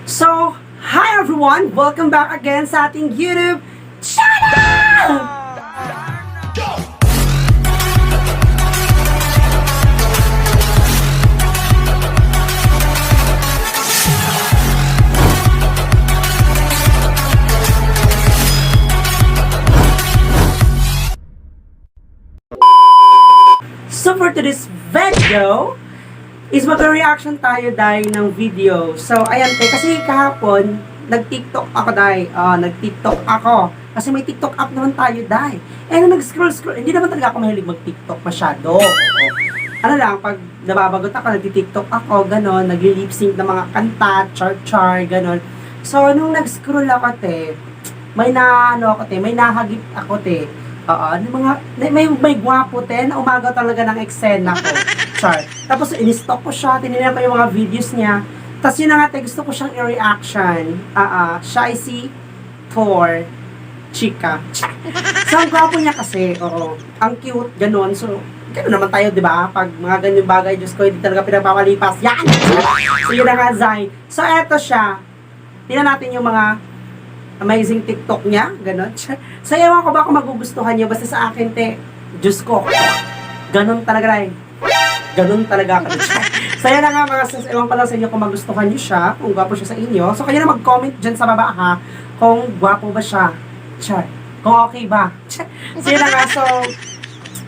So, hi everyone! Welcome back again sa ating YouTube channel! So, for today's video, is mag-reaction tayo dahil ng video. So, ayan kasi kahapon, nag-TikTok ako dahil. Nag-TikTok ako. Kasi may TikTok app naman tayo dahil. Nag-scroll. Hindi naman talaga ako mahilig mag-TikTok masyado. Ano lang, pag nababagot ako, nag-TikTok ako, gano'n, nag-lip sync ng mga kanta, char-char, gano'n. So, nung nag-scroll ako, may nahagip ako, may gwapo, na umaga talaga ng eksena ko. Char. Tapos, in-stalk ko siya, tinignan ko yung mga videos niya. Tapos, yun na nga, gusto ko siyang i-reaction. Siya ay si Thor Chica. So, ang gwapo niya kasi, ang cute, ganun. So, gano'n naman tayo, di ba? Pag mga ganyan bagay, Diyos ko, hindi talaga pinagpapalipas. Yan! So, yun na nga, Zay. So, eto siya. Tingnan natin yung mga amazing TikTok niya, gano'n. So, ewan ko ba kung magugustuhan niyo. Basta sa akin, Diyos ko, gano'n talaga rin. Ganun talaga ako. So, yan na nga mga sis, ewan pa lang sa inyo kung magustuhan niyo siya, kung gwapo siya sa inyo. So, kayo na mag-comment dyan sa baba ha, kung gwapo ba siya. Char. Kung okay ba. So, yan na nga. So,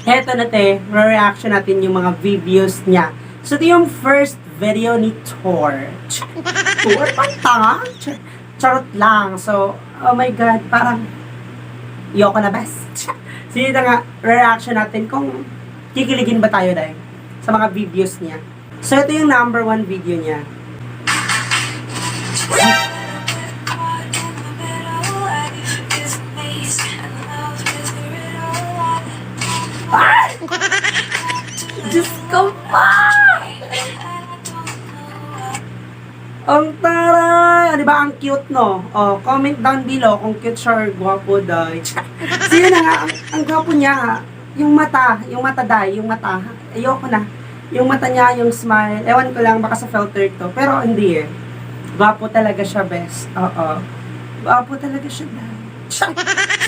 eto na re-reaction natin yung mga videos niya. So, ito yung first video ni Thor. Thor? Pantanga? Charot lang. So, oh my God, parang yoko na best. So, yun na nga, re-reaction natin kung kikiligin ba tayo dahil sa mga videos niya. So, ito yung number 1 video niya. Ah! Diyos ko pa! Ang taray! Di ba, ang cute, no? Comment down below kung cute siya or gwapo dahil. So, yun na nga, ang gwapo niya, yung mata dahil, yung mata. Ayoko na. Yung mata niya, yung smile. Ewan ko lang, baka sa filter to. Pero hindi Gwapo talaga siya, best. Gwapo talaga siya, dahil. So,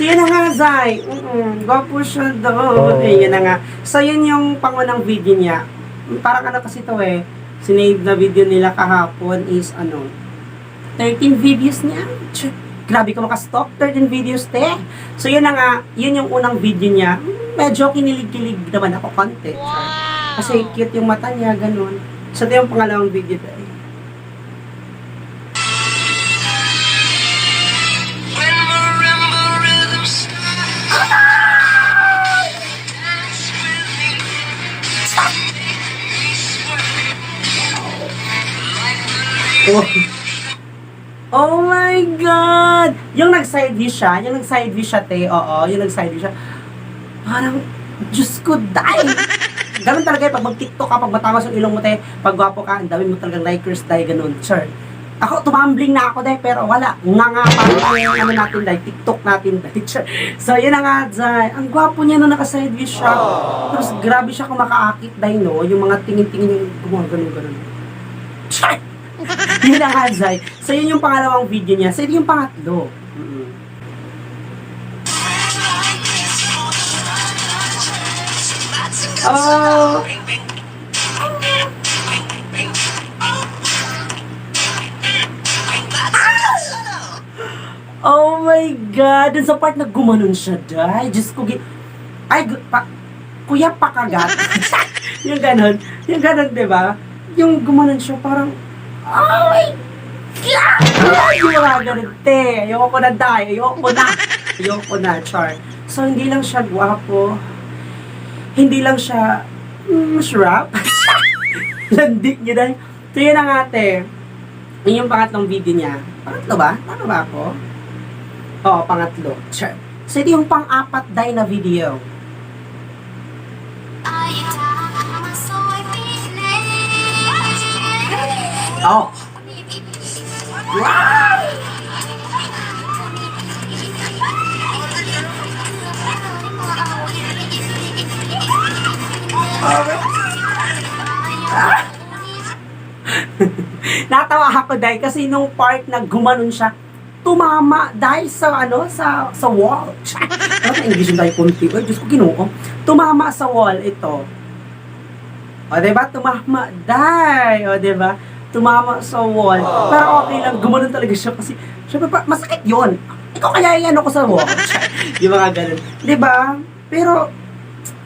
yun na nga, Zay. Gwapo siya doon. Yun na nga. So, yun yung pangunang video niya. Parang ano kasi to sinave na video nila kahapon is 13 videos niya. Grabe ko makastalk, 13 videos, So, yun na nga, yun yung unang video niya. Medyo kinilig-kilig naman ako konti. Kasi cute yung mata niya, ganun. So, ito yung pangalawang video tayo. Oh my God! Yung nag-side view siya, Oo, yung nag-side view siya. Parang, Diyos ko, dahil! Ganun talaga pag mag-TikTok ka, pag matawas yung ilong mo pag gwapo ka, ang dami mo talagang likers dahil ganun. Sure. Ako, tumambling na ako pero wala. Nga parang natin dahil, TikTok natin dahil. Sure. So, yun na nga, Zay. Ang gwapo niya nung naka-side view siya. Tapos, grabe siya kung makaakit dahil, yung mga tingin-tingin yung ganun. Sure. Yun na nga, Zay. So, yun yung pangalawang video niya. So, yun yung pangatlo. Oh! Oh my God! Dun sa part na gumanon siya, Day. Diyos ko, kuya pakagat. Yung ganon, diba? Yung gumanon siya, parang, oh my God! Yung mga ganon, ayoko na, Day. Ayoko na, char. So, hindi lang siya gwapo. Hindi lang siya masarap. Landik niya dahil. So, yun na nga, yun yung pangatlong video niya. Pangatlo ba? Tama ba ako? Oo, pangatlo. Sure. So, ito yung pang-apat dahil na video. Oh! Wow! Natawa ako dahil kasi nung part na gumanon siya, tumama dahil sa sa wall. Ano na English yung tayo kunti? Ay, Diyos ko, Ginoo. Tumama sa wall ito. O, diba? Tumama dahil. O, diba? Tumama sa wall. Pero okay lang, gumanon talaga siya kasi, syempre, masakit yon. Ikaw kaya yung ko sa wall. Di ba nga ganun? Diba? Pero,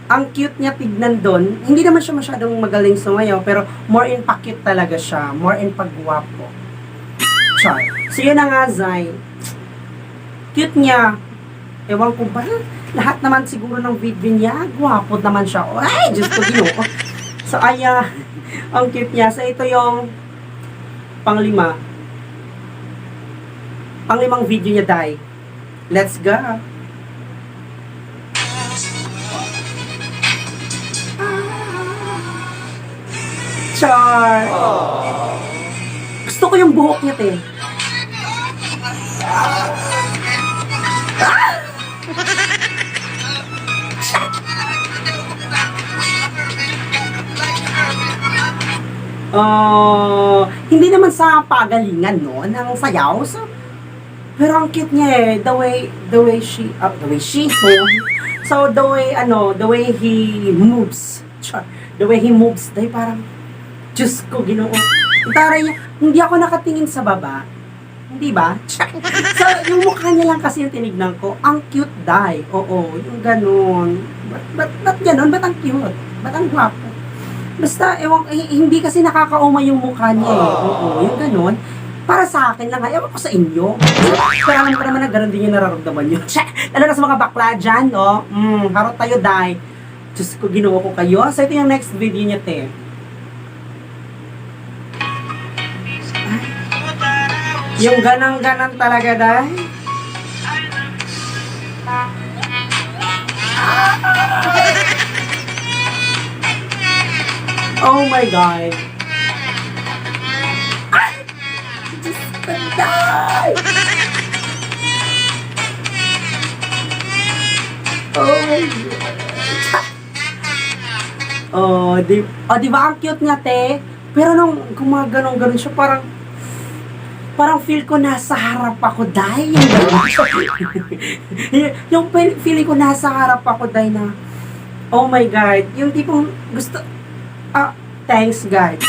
ang cute niya tignan doon. Hindi naman siya masyadong magaling sumayaw, pero more in pa-cute talaga siya. More in pagwapo. Char. So, yun na nga, Zay. Cute niya. Ewan ko ba? Lahat naman siguro ng video niya, gwapo naman siya. Ay, Diyos ko, Ginoo. So, ayan. Ang cute niya. So, ito yung panglima. Panglimang video niya, Day. Let's go. Char. Gusto ko yung buhok niya, te. Hindi naman sa pagalingan, no, ng sayaw. So, pero ang cute niya eh, the way she, so the way he moves, dahil parang, Diyos ko, Ginoo. Taray niya, hindi ako nakatingin sa baba. Hindi ba? So, yung mukha niya lang kasi yung tinignan ko, ang cute dahil. Oo, yung ganun. Ba't ganun? Ba't ang cute? Ba't ang gwapo? Basta, hindi kasi nakakauma yung mukha niya eh. Oo, yung ganun. Para sa akin lang, ewan ko sa inyo. Pero alam ko naman na ganun din yung nararamdaman nyo. Lalo na sa mga bakla dyan, no? Harot tayo, Day. Diyos ko, Ginoo ko kayo. So, ito yung next video niya, te. Yung ganang-ganan talaga, Day. Oh my God. Ay! Diyos ko, Day! Oh my God. Di ba ang cute niya, te? Pero nung gumaganong-ganon siya, parang feel ko nasa harap ako, Day. Yung feeling ko nasa harap ako, Day, na, oh my God, yung tipong gusto, thanks, God.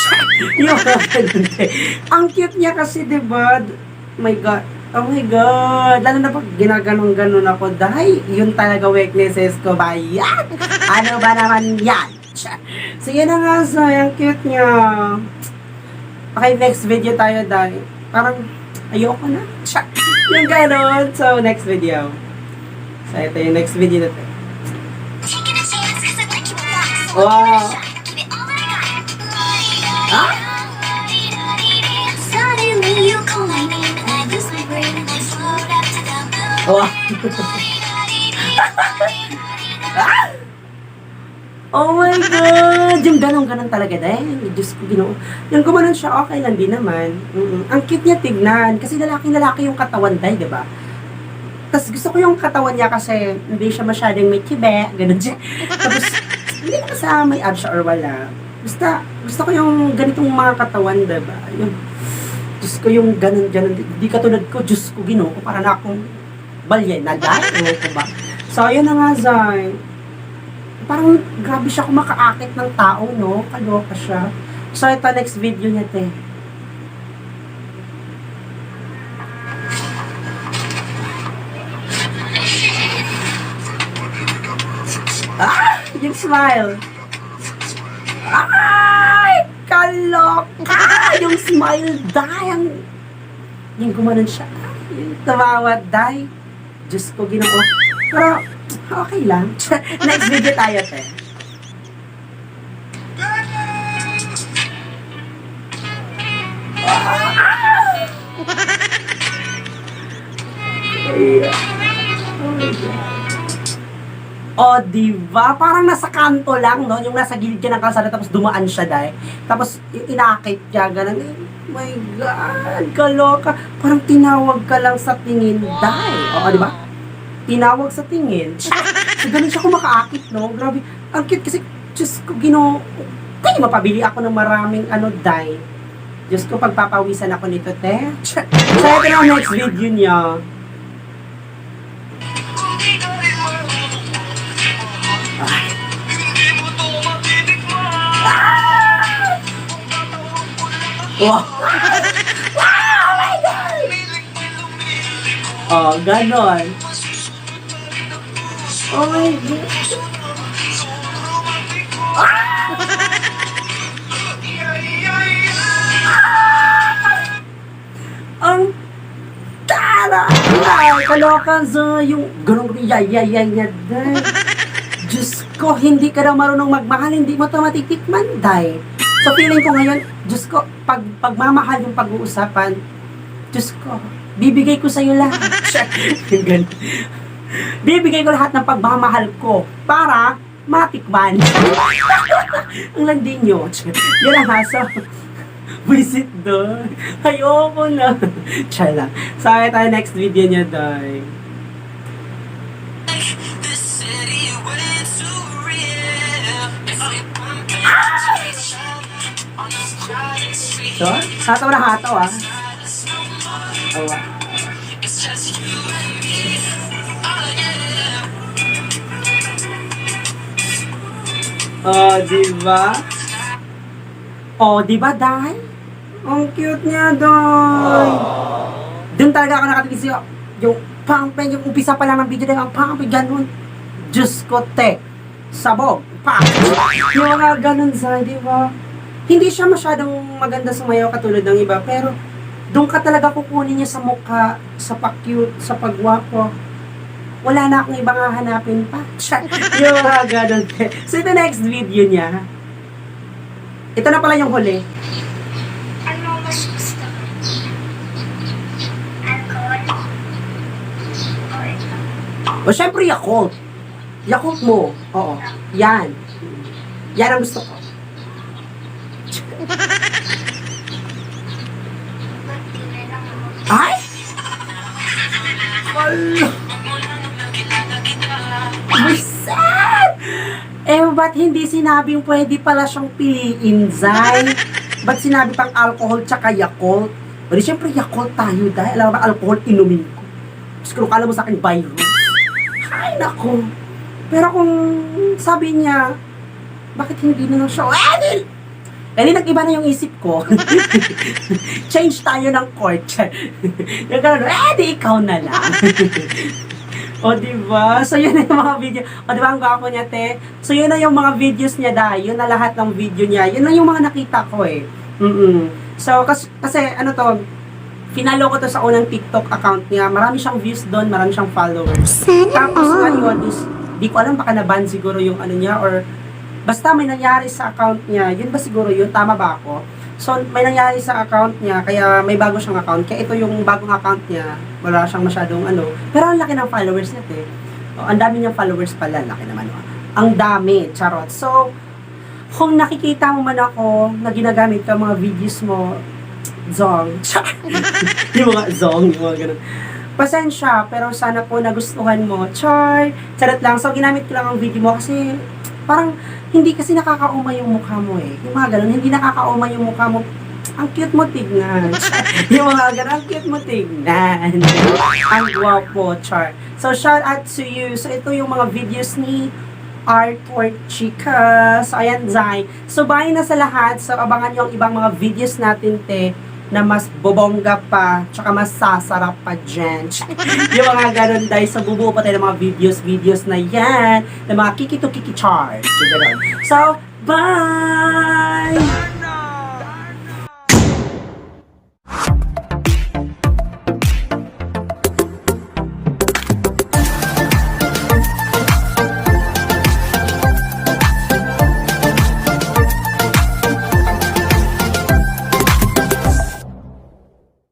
Ang cute niya kasi, diba? Oh my God, lalo na pag ginaganong-ganon ako, Day, yun talaga weaknesses ko ba? Yan! Ano ba naman yan? So, yun na nga, so, yung cute niya. Okay, next video tayo, Day. Parang, ayoko na. Yung ganon. So, next video. So, ito yung next video natin. Wow. Ah? Wow. Ah? Oh my God! Yung ganun-ganun talaga, Day. Diyos ko, Ginoo. Yung gumanon siya, okay lang din naman. Ang cute niya tignan. Kasi lalaki yung katawan, Day, diba? Tapos gusto ko yung katawan niya kasi hindi siya masyadong may kibe. Ganun siya. Tapos, hindi naman sa may abs siya or wala. Basta, gusto ko yung ganitong mga katawan, diba? Yung, Diyos ko yung ganun-ganun. Di katulad ko, Diyos ko, Ginoo ko. Para na akong balyena, Day. Ewan ko ba? So, yun na nga, Zay. Parang grabe siya kumakaakit ng tao, no? Kaloka siya. So, ito next video niya, te. Ah! Yung smile. Ay! Kaloka! Yung smile, Day. Yung gumanon siya. Yung tumawad, Day. Diyos ko, Ginoo. Pero, okay lang. Next video tayo, te. O, diba? Parang nasa kanto lang, no? Yung nasa gilid ka ng kalsada, tapos dumaan siya, Day. Tapos, inakit niya, ganun. Oh my God, kaloka. Parang tinawag ka lang sa tingin, Day. O, diba? Tinawag sa tingin. So, ganun siya kumakaakit, no? Grabe. Ang cute kasi, Diyos ko, Ginoo. Kaya mapabili ako ng maraming, Day. Diyos ko, pagpapawisan ako nito, te. So, ito na ang next video niya. Wow! Wow! Oh my God! Oh, ganon. Oh my God. Ang tara! Ay, kalokan sa yung ganong yayayay niya, day. Diyos ko, hindi ka na marunong magmahal, hindi mo ito matitikman, day. So, feeling ko ngayon, Diyos ko, pagmamahal yung pag-uusapan, Diyos ko, bibigay ko sa'yo lahat. Bibigay ko lahat ng pagmamahal ko para matikman. Ang landi nyo. Yan ang haso. Visit doon. Ayoko na. Try lang. So, tayo next video niya, day. So, hataw na hataw, ah. Oh, wow. Oh, diba? Oh, diba, day? Ang cute niya, day. Doon talaga ako nakatingin sa'yo. Yung pang-pen, yung umpisa pa lang ng video na yung pang-pen, ganun. Diyos ko, te. Sabog. Pang. Yung mga ganun, say, diba? Hindi siya masyadong maganda sumayaw katulad ng iba, pero doon ka talaga kukunin niya sa mukha, sa pag-cute, sa pagwapo. Wala na akong ibang hahanapin pa. Yung mga ganun. So, ito next video niya. Ito na pala yung huli. Ano mas gusto mo? Alcohol? O ito? O, syempre, Yakult. Yakult mo. Oo. Yan. Yan ang gusto ko. Ba't di na lang ako? Ay! Wala! Buset! Eh, ba't hindi sinabing pwede pala siyang piliin, Zay? Ba't sinabi pang alcohol tsaka Yakult? O di syempre Yakult tayo dahil alam ba alcohol inumin ko. Tapos kung kala mo sa akin virus. Ay, nako. Pero kung sabi niya, bakit hindi na lang siya? Eh, nag-iba na yung isip ko. Change tayo ng court. Yung gano'n, di ikaw na lang. O, diba? So, yun na yung mga video. O, diba, ang gwapo niya, te? So, yun na yung mga videos niya, dahil. Yun na lahat ng video niya. Yun na yung mga nakita ko, eh. So, kasi, ano to, finalo ko to sa unang TikTok account niya. Marami siyang views doon, marami siyang followers. Tapos ngayon is, di ko alam, baka na-ban siguro yung ano niya, or basta may nangyari sa account niya. Yun ba siguro yun? Tama ba ako? So, may nangyari sa account niya, kaya may bago siyang account. Kaya ito yung bagong account niya. Wala siyang masyadong ano. Pero ang laki ng followers niya, eh. O, ang dami niyang followers pala. Laki naman. O. Ang dami. Charot. So, kung nakikita mo man ako na ginagamit ka mga videos mo, zong. Yung mga zong, yung mga ganun. Pasensya, pero sana po nagustuhan mo. Char! Charot lang. So, ginamit ko lang ang video mo kasi parang hindi kasi nakakauma yung mukha mo, eh. Yung mga ganun, hindi nakakauma yung mukha mo. Ang cute mo tignan. Yung mga ganun, ang cute mo tignan. Ang guwapo, char. So, shout out to you. So, ito yung mga videos ni Art or Chika. So, ayan, Zay. So, bye na sa lahat. So, abangan yung ibang mga videos natin, te, na mas bobongga pa, tsaka mas sasarap pa dyan. Yung mga ganun, dahil sa bubuo pa tayo ng mga videos na yan, ng mga kiki-to-kiki chart. So, bye!